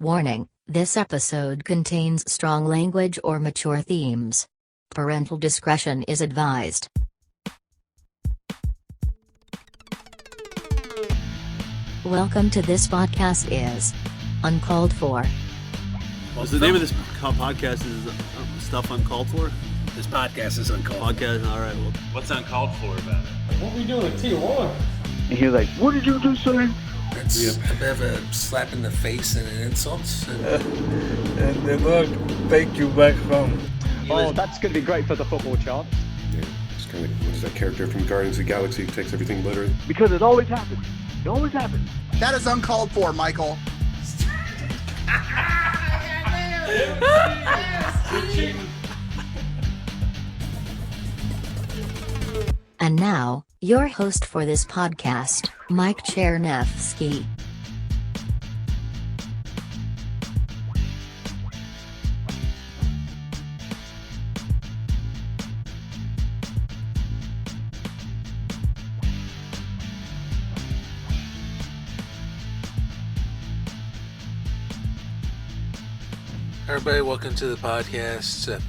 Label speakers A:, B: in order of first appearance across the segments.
A: Warning, this episode contains strong language or mature themes. Parental discretion is advised. Welcome to This Podcast is Uncalled For.
B: Well, the name of this podcast is Stuff Uncalled For?
C: This podcast is uncalled for.
B: Podcast, all right. Well,
D: what's uncalled for about it?
E: What we doing at Tijuana?
F: And you're like, what did you just say?
C: It's a bit of a slap in the face and an insult.
F: And then look, thank you back home.
G: That's going to be great for the football chart.
H: Yeah, it's kind of, what is that character from Guardians of the Galaxy who takes everything literally?
F: Because it always happens. It always happens.
I: That is uncalled for, Michael.
A: And now, your host for this podcast, Mike Chernevsky.
C: Everybody, welcome to the podcast.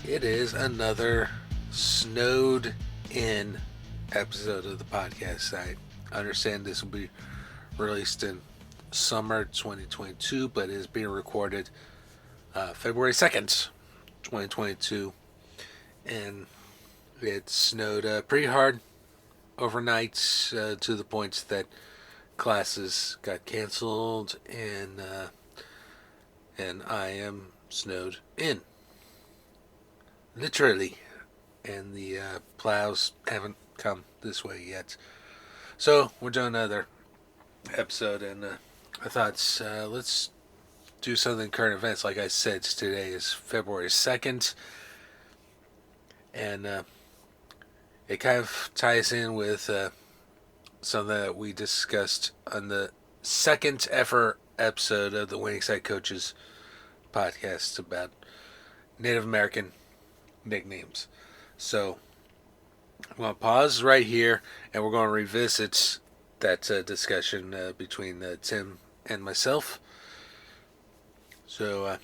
C: It is another snowed in episode of the podcast. I understand this will be released in summer 2022, but it is being recorded February 2nd, 2022. And it snowed pretty hard overnight to the point that classes got canceled, and I am snowed in. Literally. And the plows haven't come this way yet. So, we're doing another episode, and I thought, let's do something current events. Like I said, today is February 2nd. And it kind of ties in with something that we discussed on the second ever episode of the Winning Side Coaches podcast about Native American nicknames. So, I'm going to pause right here, and we're going to revisit that discussion between Tim and myself. So,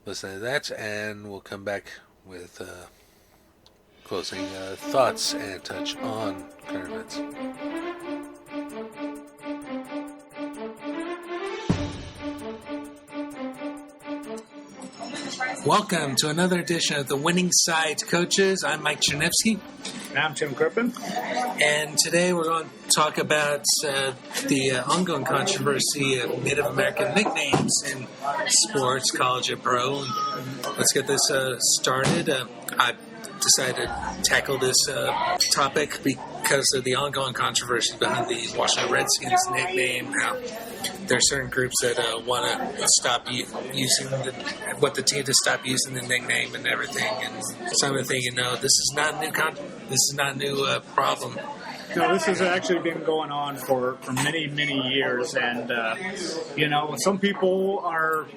C: listen to that, and we'll come back with closing thoughts and touch on current events. Welcome to another edition of the Winning Side Coaches. I'm Mike Chernevsky.
E: And I'm Tim Crippen.
C: And today we're going to talk about the ongoing controversy of Native American nicknames in sports, college, and pro. And let's get this started. I decided to tackle this topic because of the ongoing controversy behind the Washington Redskins nickname. How there are certain groups that want to stop using the team to stop using the nickname and everything. And some are thinking, no, this is not a new problem.
E: No, this has actually been going on for many, many years, and some people are,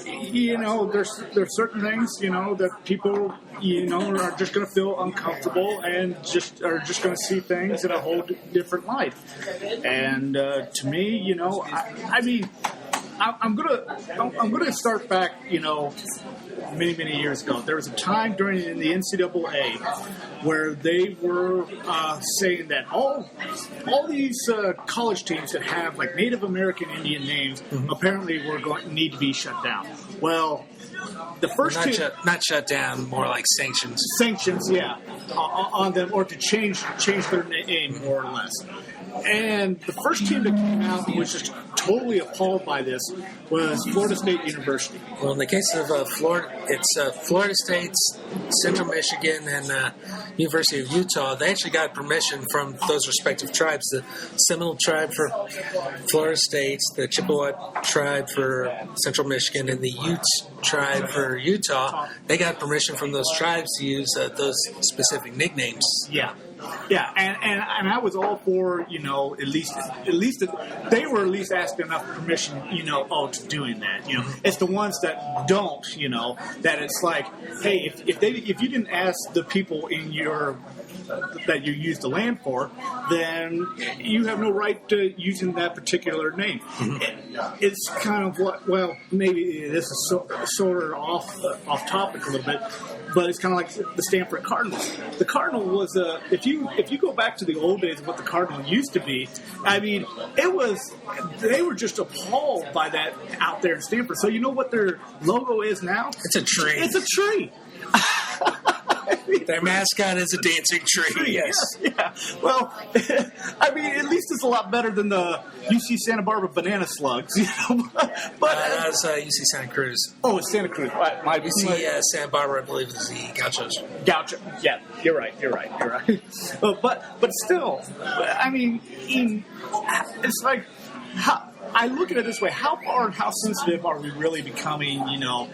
E: there's certain things, that people, are just going to feel uncomfortable and are just going to see things in a whole different light. And to me, I'm gonna start back, many, many years ago. There was a time in the NCAA where they were saying that all these college teams that have like Native American Indian names apparently were going to need to be shut down. Well, the first team,
C: not shut down, more like sanctions,
E: yeah, on them, or to change their name more or less. And the first team that came out and was just totally appalled by this was Florida State University.
C: Well, in the case of Florida, it's Florida State, Central Michigan, and University of Utah. They actually got permission from those respective tribes. The Seminole tribe for Florida State, the Chippewa tribe for Central Michigan, and the Ute tribe for Utah. They got permission from those tribes to use those specific nicknames.
E: Yeah. Yeah, and I was all for, you know, at least they were at least asking enough permission, you know, to doing that. You know, it's the ones that don't, you know, that it's like, hey, if you didn't ask the people in your that you use the land for, then you have no right to using that particular name. It's kind of what, well, maybe this is sort of off topic a little bit, but it's kind of like the Stanford Cardinals. The Cardinal was if you go back to the old days of what the Cardinal used to be, I mean, they were just appalled by that out there in Stanford. So you know what their logo is now?
C: It's a tree.
E: It's a tree.
C: Their mascot is a dancing tree. Yes.
E: Yeah. Well, I mean, at least it's a lot better than the UC Santa Barbara banana slugs. You know? But
C: that's UC Santa Cruz.
E: Oh, it's Santa Cruz.
C: UC Santa Barbara, I believe, is the Gauchos.
E: Gaucho. Yeah, you're right. But still, I mean, it's like I look at it this way: how far and how sensitive are we really becoming, you know,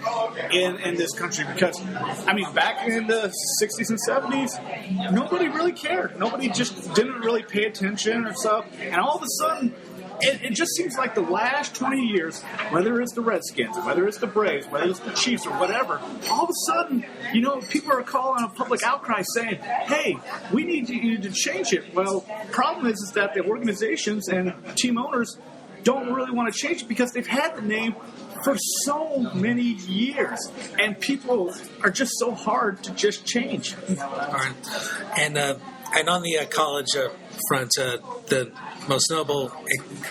E: in this country? Because, I mean, back in the 60s and 70s, nobody really cared. Nobody just didn't really pay attention or stuff. And all of a sudden, it just seems like the last 20 years, whether it's the Redskins, whether it's the Braves, whether it's the Chiefs or whatever, all of a sudden, you know, people are calling a public outcry saying, hey, we need you to change it. Well, the problem is that the organizations and team owners don't really want to change it because they've had the name for so many years, and people are just so hard to just change.
C: All right. And on the college front, the most notable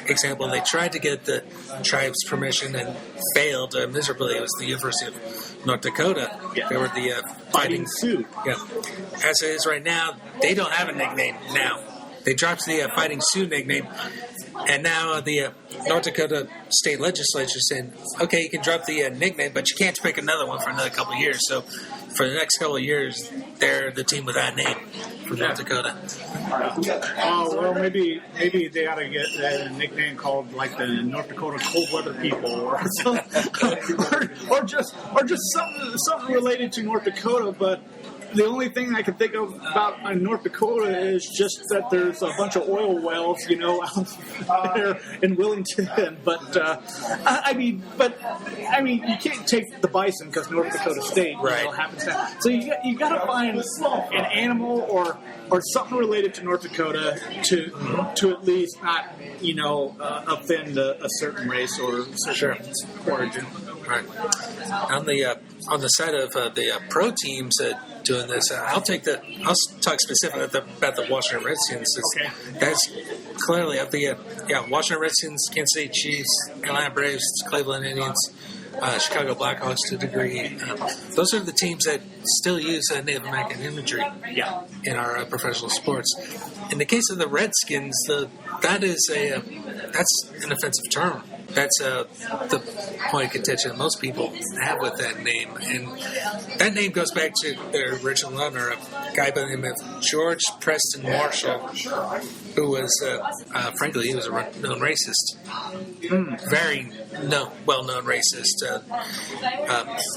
C: example, they tried to get the tribe's permission and failed miserably. It was the University of North Dakota.
E: Yeah.
C: They were the Fighting
E: Sioux.
C: Yeah. As it is right now, they don't have a nickname now. They dropped the Fighting Sioux nickname, and now the North Dakota state legislature saying, okay, you can drop the nickname, but you can't pick another one for another couple of years. So for the next couple of years, they're the team with that name from North Dakota.
E: Oh, well, maybe they ought to get a nickname called like the North Dakota Cold Weather People, or something, or just something related to North Dakota, but. The only thing I can think of about North Dakota is just that there's a bunch of oil wells, you know, out there in Wellington. But I mean, you can't take the bison because North Dakota State, you know, happens to. So you got to find an animal or something related to North Dakota to at least not, you know, offend a certain race or certain origin.
C: Right. On the side of the pro teams doing this, I'll talk specifically about the Washington Redskins.
E: Okay.
C: That's clearly of the Washington Redskins, Kansas City Chiefs, Atlanta Braves, Cleveland Indians, Chicago Blackhawks to a degree. Those are the teams that still use Native American imagery in our professional sports. In the case of the Redskins, that's an offensive term. That's the point of contention most people have with that name. And that name goes back to their original owner, a guy by the name of George Preston Marshall, who was, frankly, he was a known racist. Very well-known racist.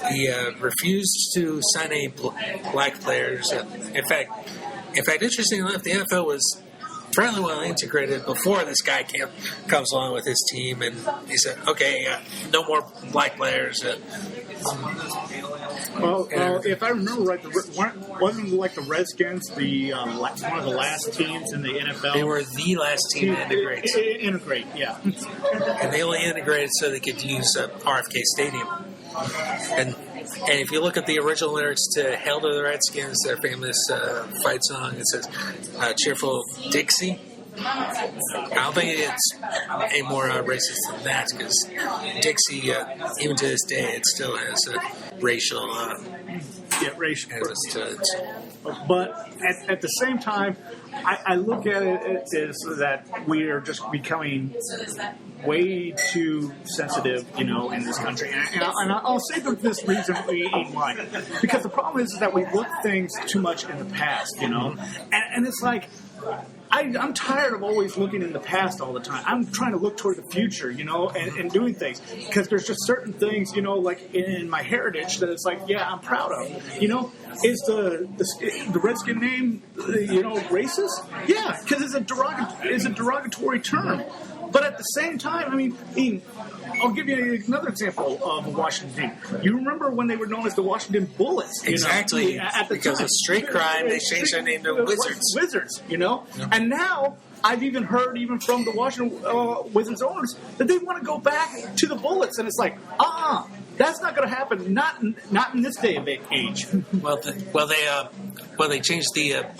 C: He refused to sign any black players. In fact, interestingly enough, the NFL was fairly well integrated before this guy comes along with his team, and he said, "Okay, no more black players."
E: Well, if I remember right, wasn't like the Redskins one of the last teams in the NFL?
C: They were the last team to integrate.
E: Integrate, yeah.
C: And they only integrated so they could use RFK Stadium. And if you look at the original lyrics to "Hail to the Redskins," their famous fight song, it says "Cheerful Dixie." I don't think it's any more racist than that, because Dixie, even to this day, it still has a racial
E: racial
C: twist to it.
E: But at the same time, I look at it as that we are just becoming way too sensitive, you know, in this country. And I'll say this reason why. Because the problem is that we look things too much in the past, you know. And it's like, I'm tired of always looking in the past all the time. I'm trying to look toward the future, and doing things, because there's just certain things, like in my heritage that it's like, yeah, I'm proud of. Is the Redskin name, racist? Yeah, because it's a derogatory term. But at the same time, I mean, I'll give you another example of a Washington team. You remember when they were known as the Washington Bullets?
C: Exactly.
E: At the
C: because
E: time.
C: of street crime, they changed their name to Wizards.
E: Wizards, And now I've even heard, from the Washington Wizards owners, that they want to go back to the Bullets, and it's like, that's not going to happen. Not in this day of age.
C: They changed their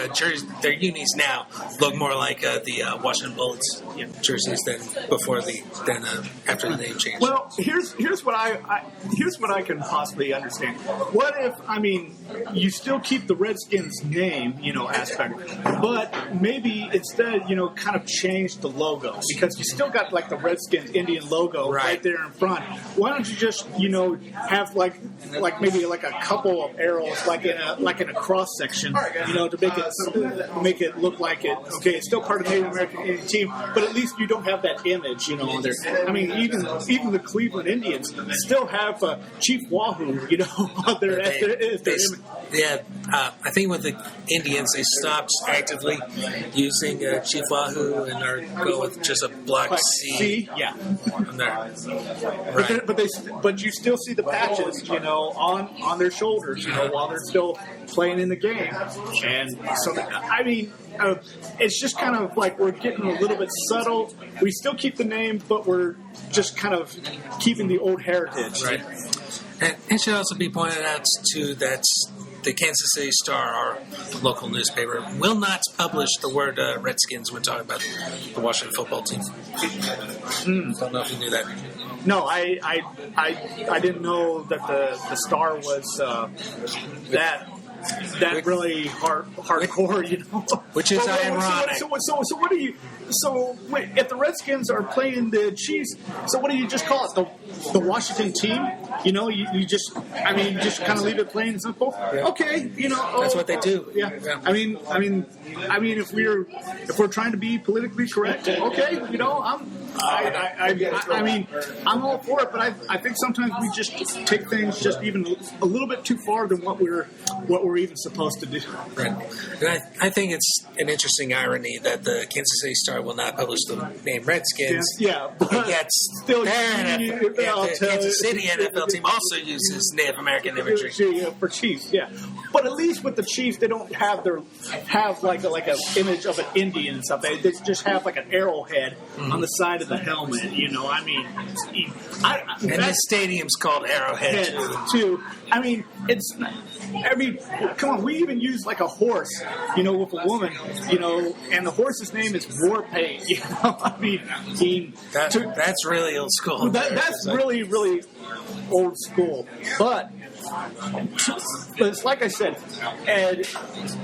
C: jerseys. Their unis now look more like the Washington Bullets jerseys than after the name change.
E: Well, here's what I can possibly understand. What if you still keep the Redskins name aspect, but maybe instead kind of change the logo, because you still got like the Redskins Indian logo right there in front. Why don't you just have like maybe like a couple of arrows like in a cross section, to make it look like it. Okay, it's still part of the Native American Indian team, but at least you don't have that image, on there. Even the Cleveland Indians still have Chief Wahoo, on their image.
C: Yeah, I think with the Indians, they stopped actively using Chief Wahoo and are go with just a black C.
E: Yeah.
C: On there. Right.
E: But you still see the patches, on their shoulders, while they're still playing in the game. And so, it's just kind of like we're getting a little bit subtle. We still keep the name, but we're just kind of keeping the old heritage.
C: Right. And it should also be pointed out, too, that the Kansas City Star, our local newspaper, will not publish the word Redskins when talking about the Washington football team. Don't know if you knew that.
E: No, I didn't know that the Star was that really hardcore,
C: Which is ironic.
E: So what do you? So wait, if the Redskins are playing the Chiefs, so what do you just call it? The Washington team? You just kind of leave it plain and simple.
C: Yeah.
E: Okay,
C: that's what they do.
E: Yeah. If we're trying to be politically correct, okay, I'm all for it, but I think sometimes we just take things just even a little bit too far than what we're even supposed to do.
C: Right. And I think it's an interesting irony that the Kansas City Star will not publish the name Redskins.
E: Yeah,
C: but yet still the Kansas City NFL team also uses Native American imagery
E: for Chiefs. Yeah, but at least with the Chiefs, they don't have like an image of an Indian and stuff. They just have like an arrowhead on the side of the helmet. And
C: this stadium's called Arrowhead
E: too. It's. Come on, we even use like a horse, with a woman, and the horse's name is War Paint.
C: That's really old school.
E: That's really, really old school. But it's like I said, Ed,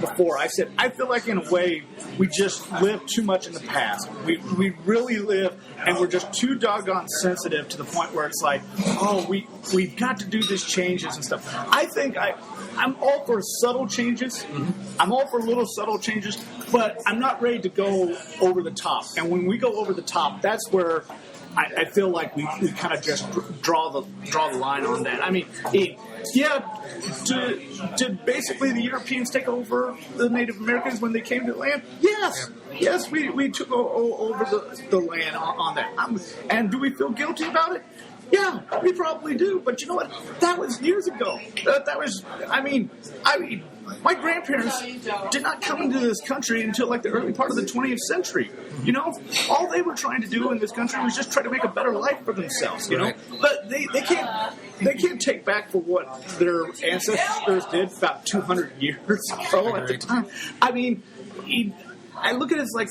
E: before, I feel like in a way we just live too much in the past. We really live, and we're just too doggone sensitive to the point where it's like, we've got to do these changes and stuff. I think I'm all for subtle changes. Mm-hmm. I'm all for little subtle changes, but I'm not ready to go over the top. And when we go over the top, that's where I feel like we kind of just draw the line on that. Did basically the Europeans take over the Native Americans when they came to the land? Yes. Yes, we took over the land on that. And do we feel guilty about it? Yeah, we probably do. But you know what? That was years ago. That was, my grandparents did not come into this country until like the early part of the 20th century. All they were trying to do in this country was just try to make a better life for themselves. Right. But they can't take back for what their ancestors did about 200 years ago at the time. I look at it as like,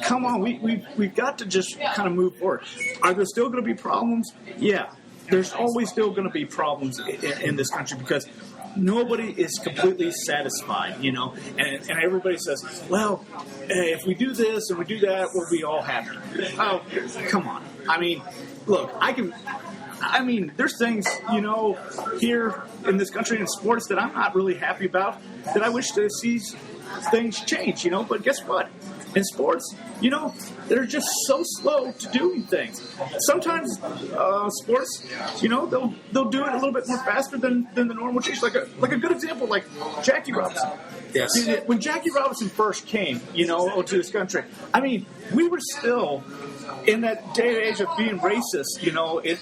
E: come on, we've got to just kind of move forward. Are there still going to be problems? Yeah, there's always still going to be problems in this country because nobody is completely satisfied, and everybody says, well, if we do this and we do that, we'll be all happy. Oh, come on. Look, there's things, here in this country in sports that I'm not really happy about, that I wish to see things change, but guess what? in sports, they're just so slow to doing things. Sometimes sports, they'll do it a little bit more faster than the normal change. Like a good example, like Jackie Robinson.
C: Yes.
E: When Jackie Robinson first came, to this country, I mean, we were still in that day and age of being racist,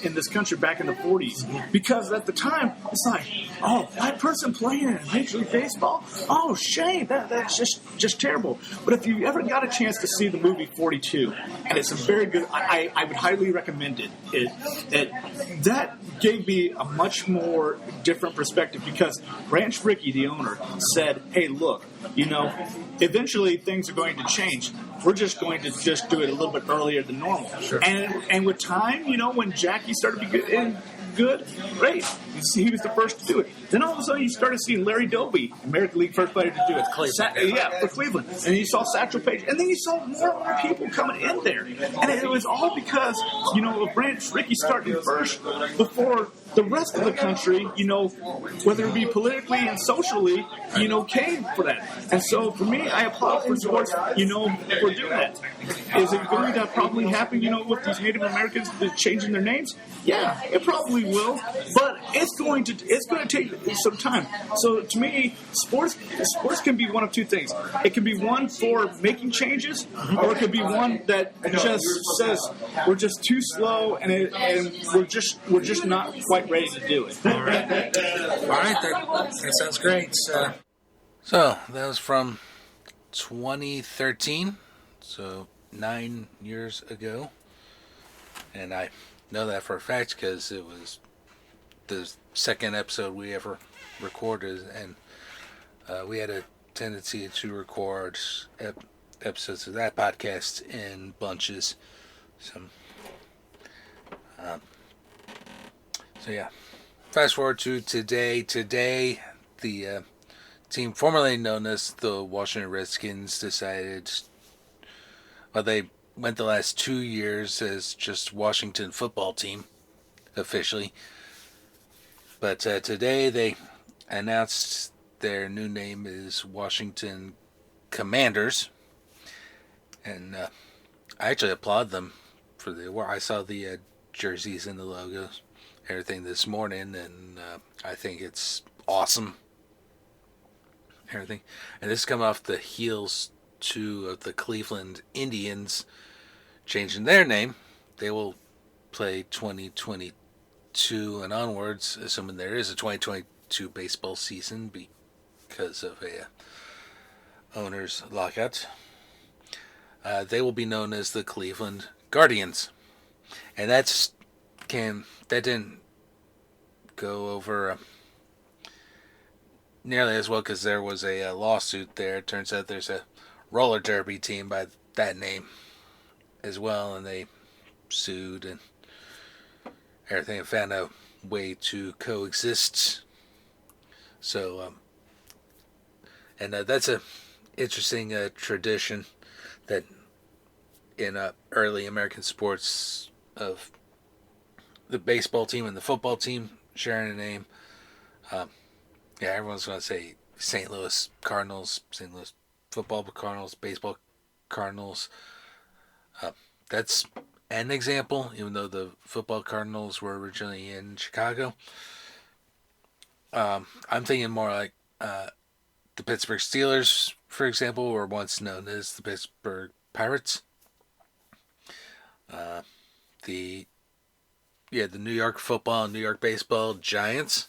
E: in this country back in the 40s. Because at the time, it's like, oh, white person playing in Major League Baseball? Oh, shame. That's just terrible. But if you ever got a chance to see the movie 42, and it's a very good, I would highly recommend it. That gave me a much more different perspective because Branch Rickey, the owner, said, hey, look, eventually things are going to change. We're just going to just do it a little bit earlier than normal.
C: Sure.
E: And with time, when Jackie started to be good, great. He was the first to do it. Then all of a sudden you started seeing Larry Doby, American League first player to do it. For Cleveland. And you saw Satchel Paige. And then you saw more and more people coming in there. And it was all because, of Branch Rickey starting first before the rest of the country, whether it be politically and socially, came for that. And so for me, I applaud for sports, for doing that. Is it going to probably happen, with these Native Americans changing their names? Yeah, it probably will. But it's going to take some time. So to me, sports can be one of two things. It can be one for making changes, or it could be one that just says we're just too slow and we're just not quite ready to do it.
C: All right. That sounds great.
J: So that was from 2013, so 9 years ago, and I know that for a fact because it was the second episode we ever recorded, and we had a tendency to record episodes of that podcast in bunches. So yeah. Fast forward to today. Today, the team formerly known as the Washington Redskins decided, well, they went the last 2 years as just Washington Football Team, officially. But today they announced their new name is Washington Commanders. And I actually applaud them for I saw the jerseys and the logos, everything this morning, and I think it's awesome. Everything. And this come off the heels too of the Cleveland Indians changing their name. They will play 2022 and onwards, assuming there is a 2022 baseball season because of a owner's lockout. They will be known as the Cleveland Guardians, and that didn't go over nearly as well because there was a lawsuit there. It turns out there's a roller derby team by that name as well, and they sued and everything and found a way to coexist. So, and that's a interesting tradition that in early American sports of the baseball team and the football team sharing a name. Yeah, everyone's going to say St. Louis Cardinals, St. Louis football Cardinals, baseball Cardinals. That's an example, even though the football Cardinals were originally in Chicago. I'm thinking more like the Pittsburgh Steelers, for example, were once known as the Pittsburgh Pirates. The New York football and New York baseball Giants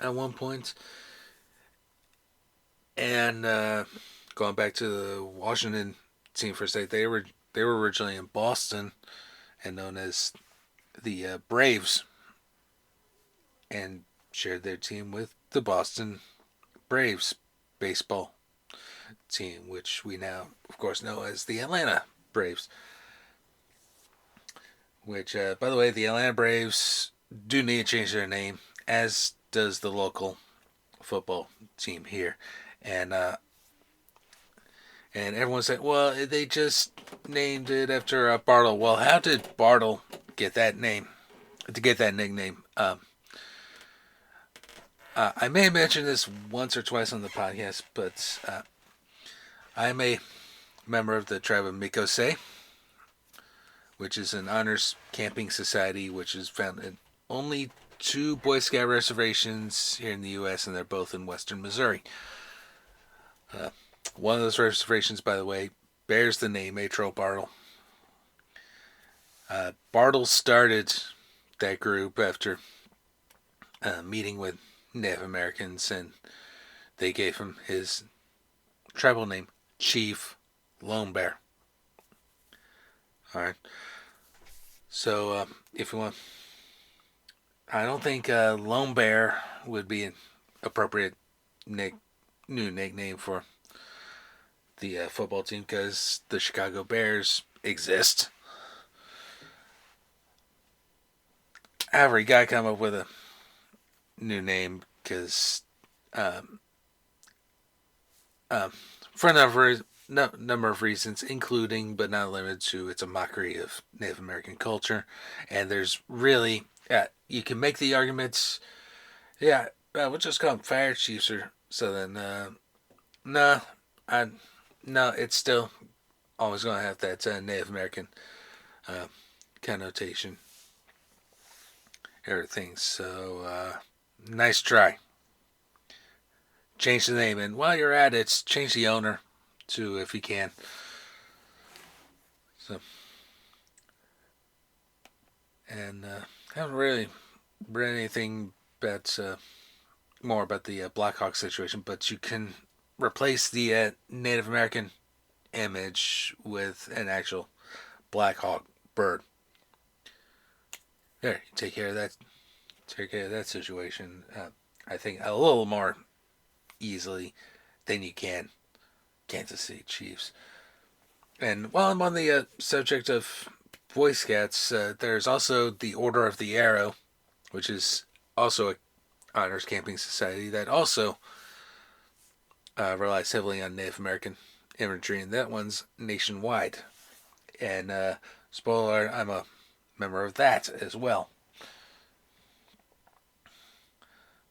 J: at one point. And going back to the Washington team for a sec, they were originally in Boston and known as the Braves, and shared their team with the Boston Braves baseball team, which we now, of course, know as the Atlanta Braves. Which, by the way, the Atlanta Braves do need to change their name, as does the local football team here. And everyone said, well, they just named it after Bartle. Well, how did Bartle get that name? To get that nickname? I may have mentioned this once or twice on the podcast, but I'm a member of the tribe of Mikose, which is an honors camping society which is found in only 2 Boy Scout reservations here in the U.S., and they're both in western Missouri. One of those reservations, by the way, bears the name Atro Bartle. Bartle started that group after meeting with Native Americans, and they gave him his tribal name, Chief Lone Bear. Alright. So, if you want... I don't think Lone Bear would be an appropriate new nickname for the football team, because the Chicago Bears exist. However, you gotta come up with a new name, because for a number of reasons, including but not limited to, it's a mockery of Native American culture, and there's really, you can make the arguments, we'll just call them fire chiefs, or so. Then no, it's still always going to have that Native American connotation, everything. So nice try. Change the name, and while you're at it, change the owner too, if you can. So, and haven't really read anything about more about the Blackhawk situation, but you can replace the Native American image with an actual Blackhawk bird. There, you take care of that. Take care of that situation. I think a little more easily than you can Kansas City Chiefs. And while I'm on the subject of Boy Scouts, there's also the Order of the Arrow, which is also an honors camping society that also relies heavily on Native American imagery, and that one's nationwide. And spoiler alert, I'm a member of that as well.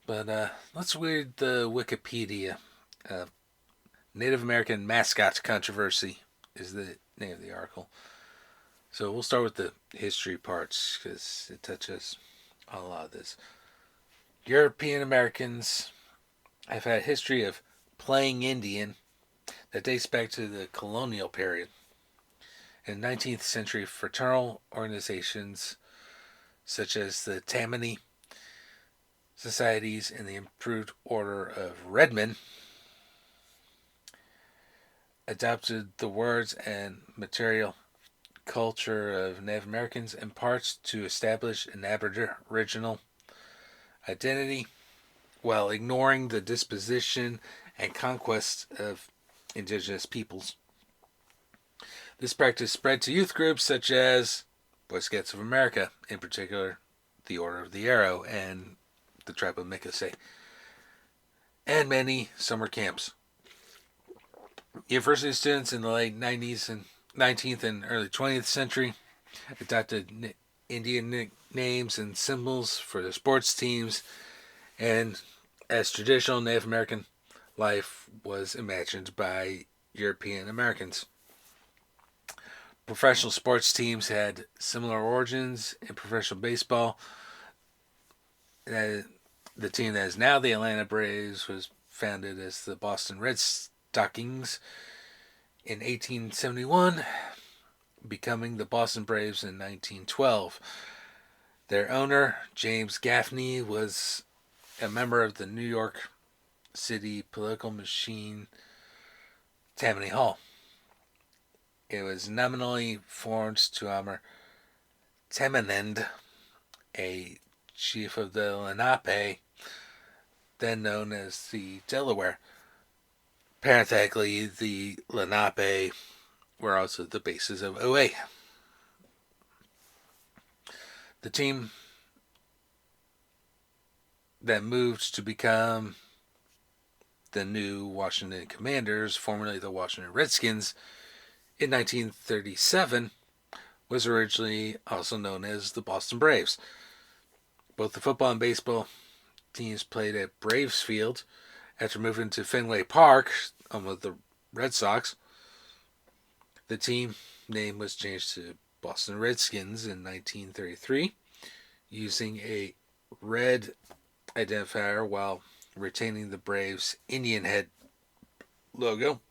J: But let's read the Wikipedia. Native American mascot controversy is the name of the article. So we'll start with the history parts, because it touches on a lot of this. European Americans have had a history of playing Indian that dates back to the colonial period. In 19th century, fraternal organizations such as the Tammany Societies and the Improved Order of Redmond adopted the words and material culture of Native Americans in parts to establish an Aboriginal identity while ignoring the disposition and conquest of indigenous peoples. This practice spread to youth groups such as Boy Scouts of America, in particular the Order of the Arrow and the tribe of Mikose, and many summer camps. University students in the late 90s and 19th and early 20th century adopted Indian names and symbols for their sports teams, and as traditional Native American life was imagined by European Americans. Professional sports teams had similar origins in professional baseball. The team that is now the Atlanta Braves was founded as the Boston Red Stockings in 1871, becoming the Boston Braves in 1912. Their owner, James Gaffney, was a member of the New York City political machine, Tammany Hall. It was nominally formed to honor Tamanend, a chief of the Lenape, then known as the Delaware. Parenthetically, the Lenape were also the bases of OA. The team that moved to become the new Washington Commanders, formerly the Washington Redskins, in 1937, was originally also known as the Boston Braves. Both the football and baseball teams played at Braves Field after moving to Fenway Park, with the Red Sox. The team name was changed to Boston Redskins in 1933, using a red identifier while retaining the Braves' Indian head logo.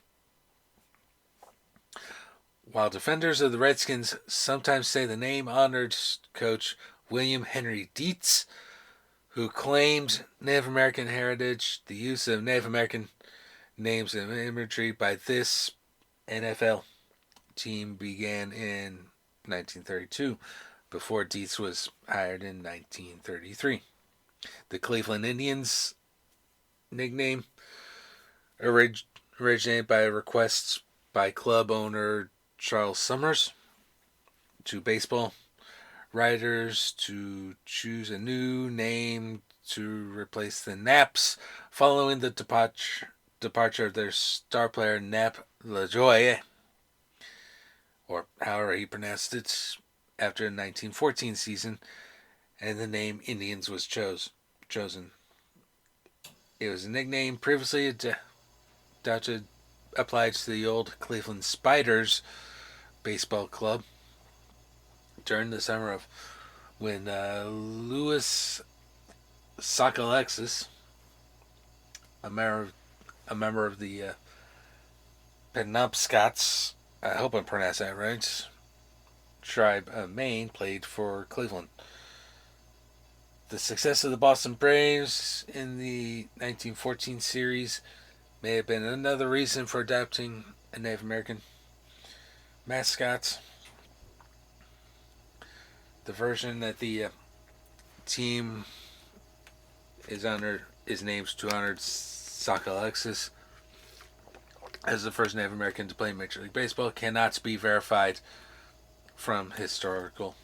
J: While defenders of the Redskins sometimes say the name honored coach William Henry Dietz, who claimed Native American heritage, the use of Native American names and imagery by this NFL team began in 1932, before Dietz was hired in 1933. The Cleveland Indians nickname originated by requests by club owner Charles Summers to baseball writers to choose a new name to replace the Naps following the departure of their star player Nap Lajoie, or however he pronounced it, after the 1914 season, and the name Indians was chosen. It was a nickname previously adopted, applied to the old Cleveland Spiders baseball club during the summer of when Louis Sockalexis, a member of the Penobscots, I hope I pronounced that right, tribe of Maine, played for Cleveland. The success of the Boston Braves in the 1914 series may have been another reason for adopting a Native American mascot. The version that the team is named to honor Sockalexis as the first Native American to play Major League Baseball cannot be verified from historical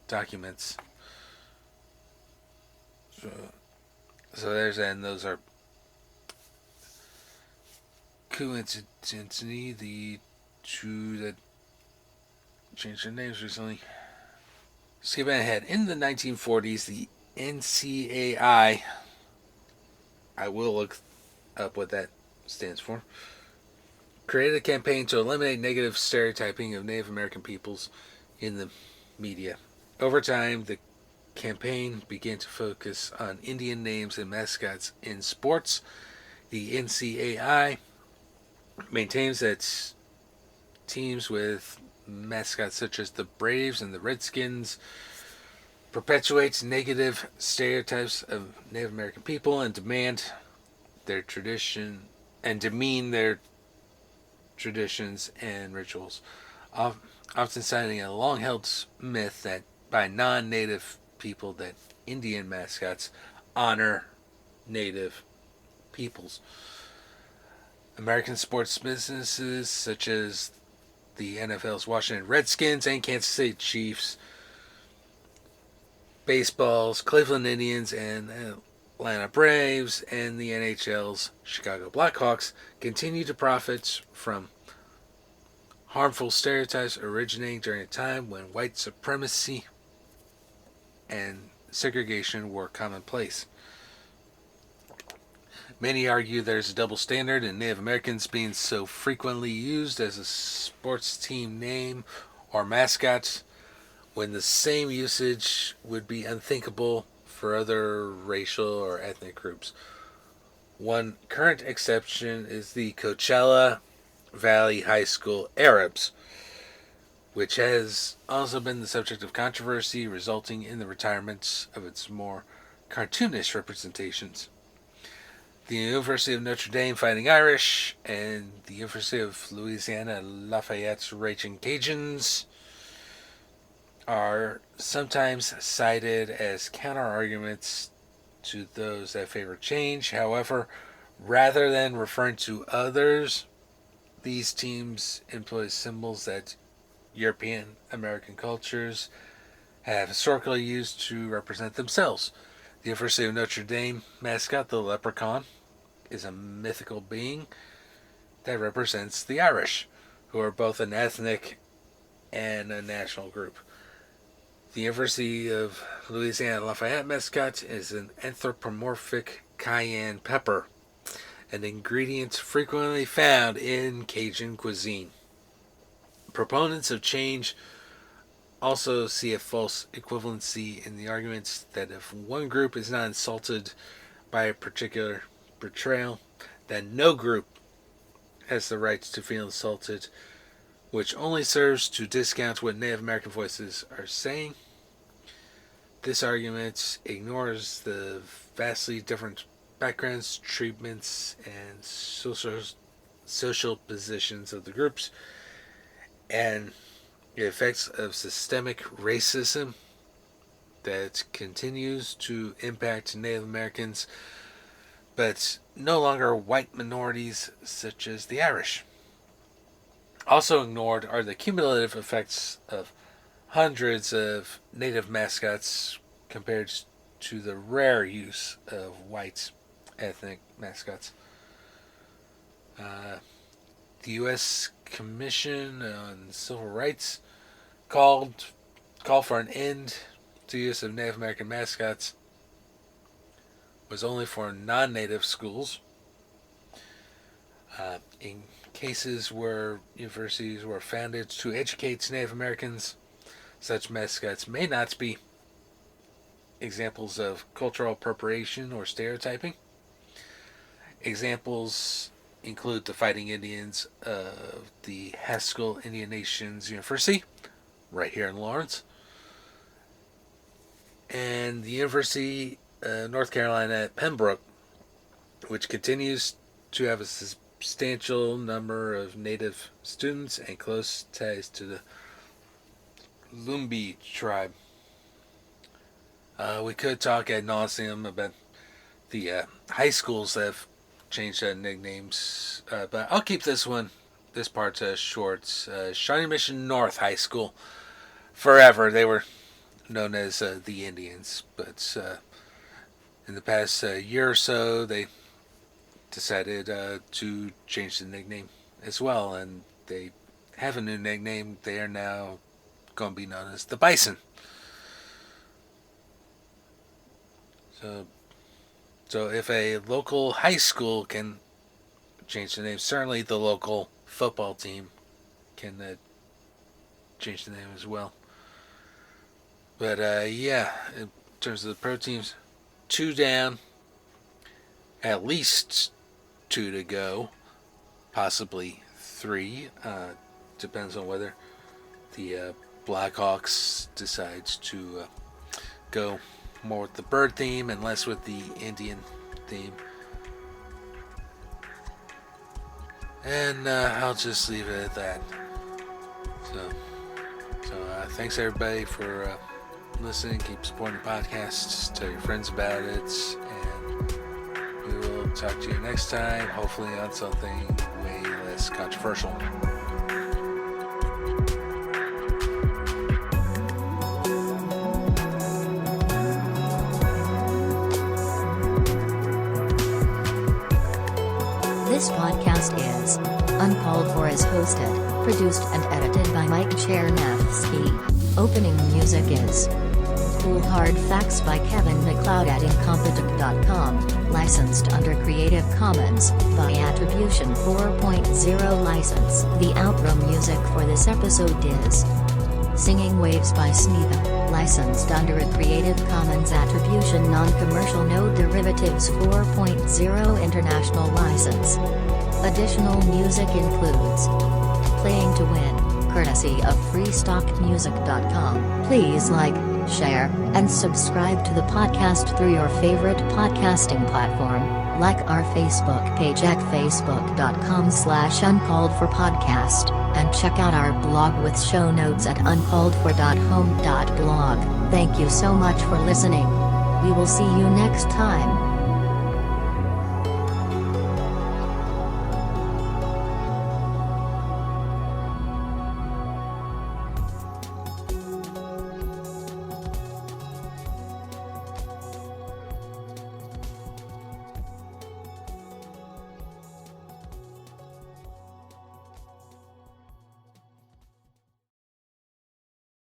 J: documents. So there's that, and those are coincidentally the two that changed their names recently. Skipping ahead, in the 1940s, the NCAI, I will look up what that stands for, created a campaign to eliminate negative stereotyping of Native American peoples in the media. Over time, the campaign began to focus on Indian names and mascots in sports. The NCAI maintains that teams with mascots such as the Braves and the Redskins perpetuates negative stereotypes of Native American people and demean their traditions and rituals, often citing a long-held myth that by non-native people that Indian mascots honor native peoples. American sports businesses such as the NFL's Washington Redskins and Kansas City Chiefs, baseball's Cleveland Indians and Atlanta Braves, and the NHL's Chicago Blackhawks continue to profit from harmful stereotypes originating during a time when white supremacy and segregation were commonplace. Many argue there's a double standard in Native Americans being so frequently used as a sports team name or mascot when the same usage would be unthinkable for other racial or ethnic groups. One current exception is the Coachella Valley High School Arabs, which has also been the subject of controversy, resulting in the retirement of its more cartoonish representations. The University of Notre Dame Fighting Irish and the University of Louisiana Lafayette's Raging Cajuns are sometimes cited as counter-arguments to those that favor change. However, rather than referring to others, these teams employ symbols that European American cultures have historically used to represent themselves. The University of Notre Dame mascot, the leprechaun, is a mythical being that represents the Irish, who are both an ethnic and a national group. The University of Louisiana Lafayette mascot is an anthropomorphic cayenne pepper, an ingredient frequently found in Cajun cuisine. proponents of change also see a false equivalency in the arguments that if one group is not insulted by a particular portrayal, then no group has the right to feel insulted, which only serves to discount what Native American voices are saying. This argument ignores the vastly different backgrounds, treatments, and social positions of the groups, and the effects of systemic racism that continues to impact Native Americans, but no longer white minorities such as the Irish. Also ignored are the cumulative effects of hundreds of Native mascots compared to the rare use of white ethnic mascots. The U.S. Commission on Civil Rights called for an end to use of Native American mascots was only for non-native schools. In cases where universities were founded to educate Native Americans, such mascots may not be examples of cultural appropriation or stereotyping. Examples include the Fighting Indians of the Haskell Indian Nations University, right here in Lawrence, and the University of North Carolina at Pembroke, which continues to have a substantial number of Native students and close ties to the Lumbee tribe. We could talk ad nauseum about the high schools that have changed nicknames, but I'll keep this part short. Shawnee Mission North High School, forever they were known as the Indians, but in the past year or so they decided to change the nickname as well, and they have a new nickname. They are now going to be known as the Bison. So if a local high school can change the name, certainly the local football team can change the name as well. But in terms of the pro teams, 2 down, at least 2 to go, possibly 3. Depends on whether the Blackhawks decides to go more with the bird theme and less with the Indian theme. And I'll just leave it at that. So thanks everybody for listening. Keep supporting the podcast. Tell your friends about it. And we will talk to you next time, hopefully on something way less controversial.
A: This podcast is Uncalled For is hosted, produced and edited by Mike Chernavsky. Opening music is Cool Hard Facts by Kevin MacLeod at Incompetent.com, licensed under Creative Commons by Attribution 4.0 license. The outro music for this episode is Singing Waves by Sneetha, licensed under a Creative Commons Attribution Non-Commercial No Derivatives 4.0 International License. Additional music includes Playing to Win, courtesy of freestockmusic.com. Please like, share, and subscribe to the podcast through your favorite podcasting platform. Like our Facebook page at facebook.com/uncalledforpodcast, and check out our blog with show notes at uncalledfor.home.blog. Thank you so much for listening. We will see you next time.